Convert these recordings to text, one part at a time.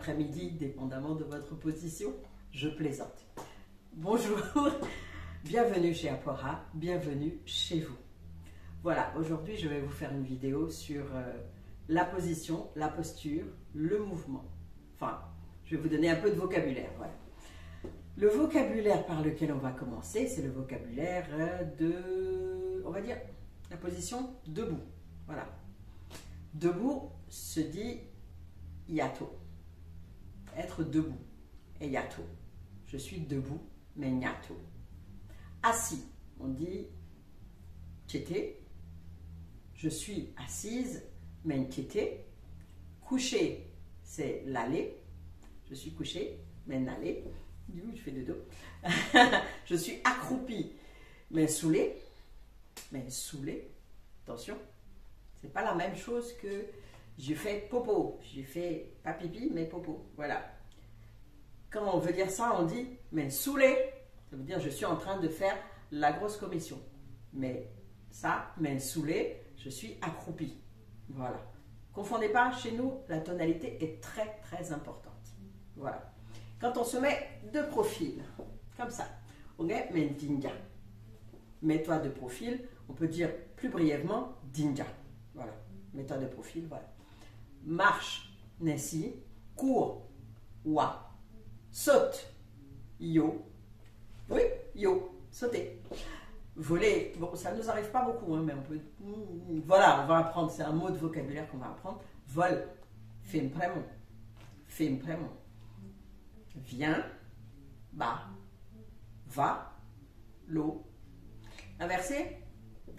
après-midi, dépendamment de votre position. Je plaisante. Bonjour, bienvenue chez Apora, bienvenue chez vous. Voilà, aujourd'hui je vais vous faire une vidéo sur la position, la posture, le mouvement. Enfin, je vais vous donner un peu de vocabulaire, voilà. Le vocabulaire par lequel on va commencer, c'est le vocabulaire de, on va dire, la position debout. Voilà. Debout se dit yato. Être debout est yato. Je suis debout, mais yato. Assis, on dit tete. Je suis assise, mais tete. Couché, c'est l'aller. Je suis couché, mais l'aller. Du coup, je fais de dos. Je suis accroupi, mais saoulé. Mais saoulé, attention, c'est pas la même chose que j'ai fait popo. J'ai fait pas pipi, mais popo. Voilà. Quand on veut dire ça, on dit mais saoulé. Ça veut dire je suis en train de faire la grosse commission. Mais ça, mais saoulé, je suis accroupi. Voilà. Confondez pas, chez nous, la tonalité est très très importante. Voilà. Quand on se met de profil, comme ça, ok, mais dinja. Mets-toi de profil, on peut dire plus brièvement dinja. Voilà, mets-toi de profil, voilà. Marche, nessi, cours, wa, saute, yo. Oui, yo, sauter. Voler, bon, ça ne nous arrive pas beaucoup, hein, mais on peut. Voilà, on va apprendre, c'est un mot de vocabulaire qu'on va apprendre. Vol, fempremon, fempremon. Viens, bas, va, l'eau. Inversé,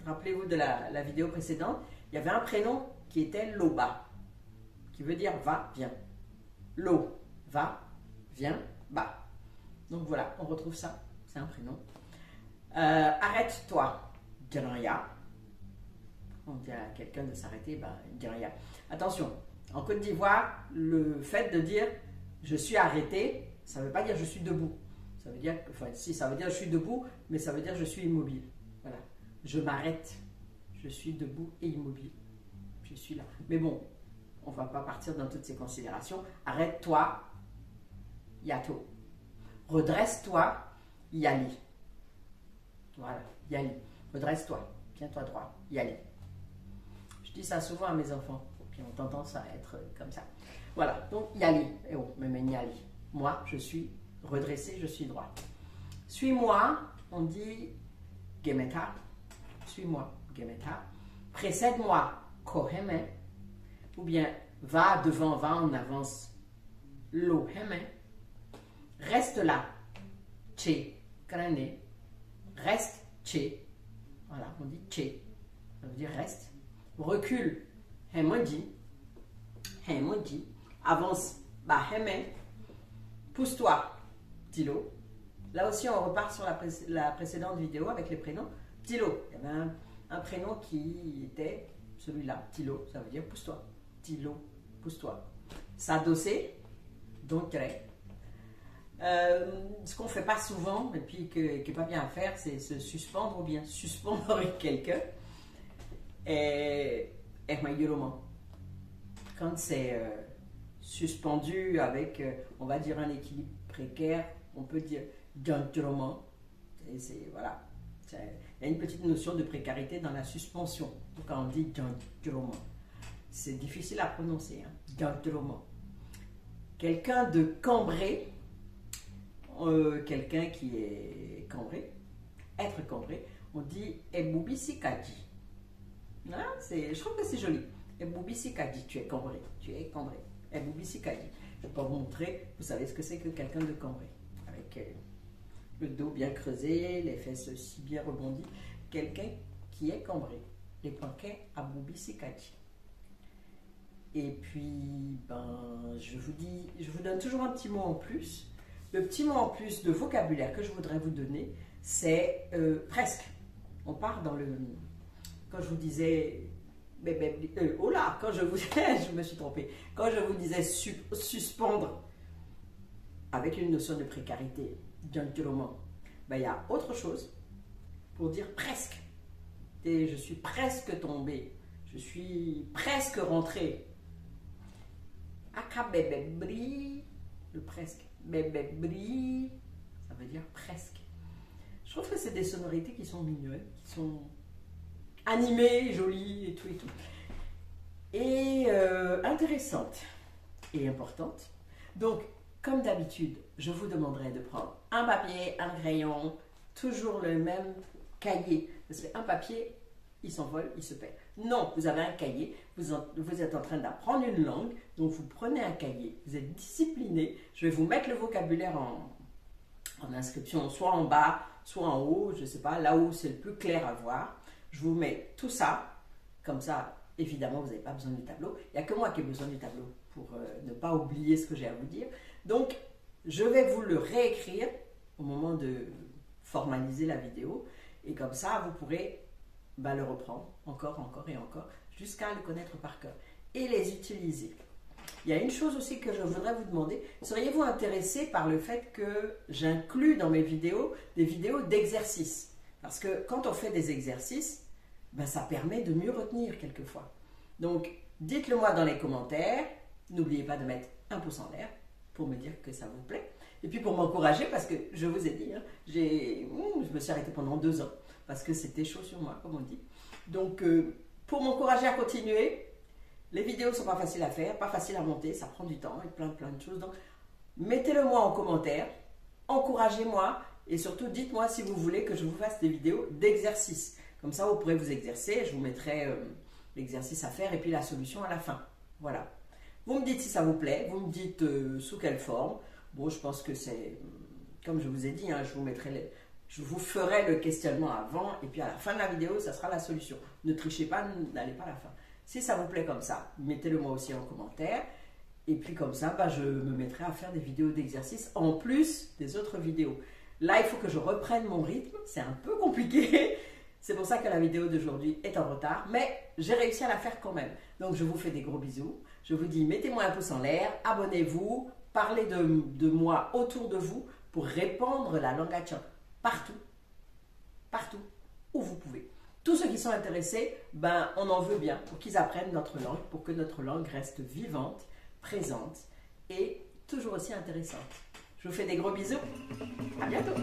rappelez-vous de la vidéo précédente, il y avait un prénom qui était Loba, qui veut dire va, viens. Lo, va, viens, bas. Donc voilà, on retrouve ça, c'est un prénom. Arrête-toi, Djaya. On dit à quelqu'un de s'arrêter, ben, Djaya. Attention, en Côte d'Ivoire, le fait de dire je suis arrêté, ça ne veut pas dire je suis debout. Ça veut dire, enfin, si, ça veut dire je suis debout, mais ça veut dire je suis immobile. Voilà. Je m'arrête. Je suis debout et immobile. Je suis là. Mais bon, on ne va pas partir dans toutes ces considérations. Arrête-toi, yato. Redresse-toi, yali. Voilà, yali. Redresse-toi. Tiens-toi droit, yali. Je dis ça souvent à mes enfants. Puis on tendance à être comme ça. Voilà, donc yali. Eh oh, mais yali. Moi, je suis redressé, je suis droit. Suis-moi, on dit gemeta. Suis-moi, gemeta. Précède-moi, koheme. Ou bien va devant, va en avance, loheme. Reste là, che, crane. Reste, che. Voilà, on dit che. Ça veut dire reste. Recule, hemoji. Hemoji. Avance, bah heme. Pousse-toi, Tilo. Là aussi, on repart sur la précédente vidéo avec les prénoms. Tilo, il y avait un prénom qui était celui-là. Tilo, ça veut dire pousse-toi. Tilo, pousse-toi. S'adosser, donc ce qu'on ne fait pas souvent, et puis qui n'est pas bien à faire, c'est se suspendre ou bien suspendre quelqu'un. Et quand c'est suspendu avec, on va dire, un équilibre précaire, on peut dire gentleman. Et c'est, voilà, il y a une petite notion de précarité dans la suspension. Donc quand on dit gentleman, c'est difficile à prononcer, hein, gentleman. Quelqu'un de cambré, quelqu'un qui est cambré, être cambré, on dit ebubisikaji. Hein, je trouve que c'est joli. Ebubisikaji, tu es cambré, tu es cambré. Ebubisikaji. Je vais pas vous montrer, vous savez ce que c'est que quelqu'un de cambré. Avec le dos bien creusé, les fesses aussi bien rebondies. Quelqu'un qui est cambré. Les poinquets abubisikaji. Et puis, ben, je vous donne toujours un petit mot en plus. Le petit mot en plus de vocabulaire que je voudrais vous donner, c'est presque. On part dans le... Quand je vous disais... oh là, quand je vous... je me suis trompée. Quand je vous disais suspendre avec une notion de précarité, gentleman, ben, il y a autre chose pour dire presque. Et je suis presque tombée. Je suis presque rentrée. Akabebebri presque. Bébébri, ça veut dire presque. Je trouve que c'est des sonorités qui sont mignonnes, qui sont animées, jolies et tout et tout. Et intéressantes et importantes. Donc, comme d'habitude, je vous demanderai de prendre un papier, un crayon, toujours le même cahier. Parce qu'un papier, il s'envole, il se perd. Non, vous avez un cahier, vous êtes en train d'apprendre une langue, donc vous prenez un cahier, vous êtes discipliné. Je vais vous mettre le vocabulaire en inscription, soit en bas, soit en haut, je ne sais pas, là où c'est le plus clair à voir. Je vous mets tout ça, comme ça, évidemment, vous n'avez pas besoin du tableau. Il n'y a que moi qui ai besoin du tableau pour ne pas oublier ce que j'ai à vous dire. Donc, je vais vous le réécrire au moment de formaliser la vidéo. Et comme ça, vous pourrez le reprendre encore et encore, jusqu'à le connaître par cœur et les utiliser. Il y a une chose aussi que je voudrais vous demander. Seriez-vous intéressé par le fait que j'inclus dans mes vidéos des vidéos d'exercices? Parce que quand on fait des exercices, ça permet de mieux retenir quelquefois. Donc, dites-le moi dans les commentaires. N'oubliez pas de mettre un pouce en l'air pour me dire que ça vous plaît. Et puis pour m'encourager, parce que je vous ai dit, je me suis arrêtée pendant 2 ans, parce que c'était chaud sur moi, comme on dit. Donc, pour m'encourager à continuer, les vidéos ne sont pas faciles à faire, pas faciles à monter, ça prend du temps et plein de choses. Donc, mettez-le moi en commentaire, encouragez-moi et surtout dites-moi si vous voulez que je vous fasse des vidéos d'exercices. Comme ça, vous pourrez vous exercer, je vous mettrai l'exercice à faire et puis la solution à la fin. Voilà. Vous me dites si ça vous plaît, vous me dites sous quelle forme. Bon, je pense que c'est, comme je vous ai dit, je vous ferai le questionnement avant et puis à la fin de la vidéo, ça sera la solution. Ne trichez pas, n'allez pas à la fin. Si ça vous plaît comme ça, mettez-le moi aussi en commentaire. Et puis comme ça, je me mettrai à faire des vidéos d'exercice en plus des autres vidéos. Là, il faut que je reprenne mon rythme. C'est un peu compliqué. C'est pour ça que la vidéo d'aujourd'hui est en retard. Mais j'ai réussi à la faire quand même. Donc, je vous fais des gros bisous. Je vous dis, mettez-moi un pouce en l'air. Abonnez-vous. Parlez de moi autour de vous pour répandre la langue Hatchan partout où vous pouvez. Tous ceux qui sont intéressés, on en veut bien pour qu'ils apprennent notre langue, pour que notre langue reste vivante, présente et toujours aussi intéressante. Je vous fais des gros bisous. À bientôt.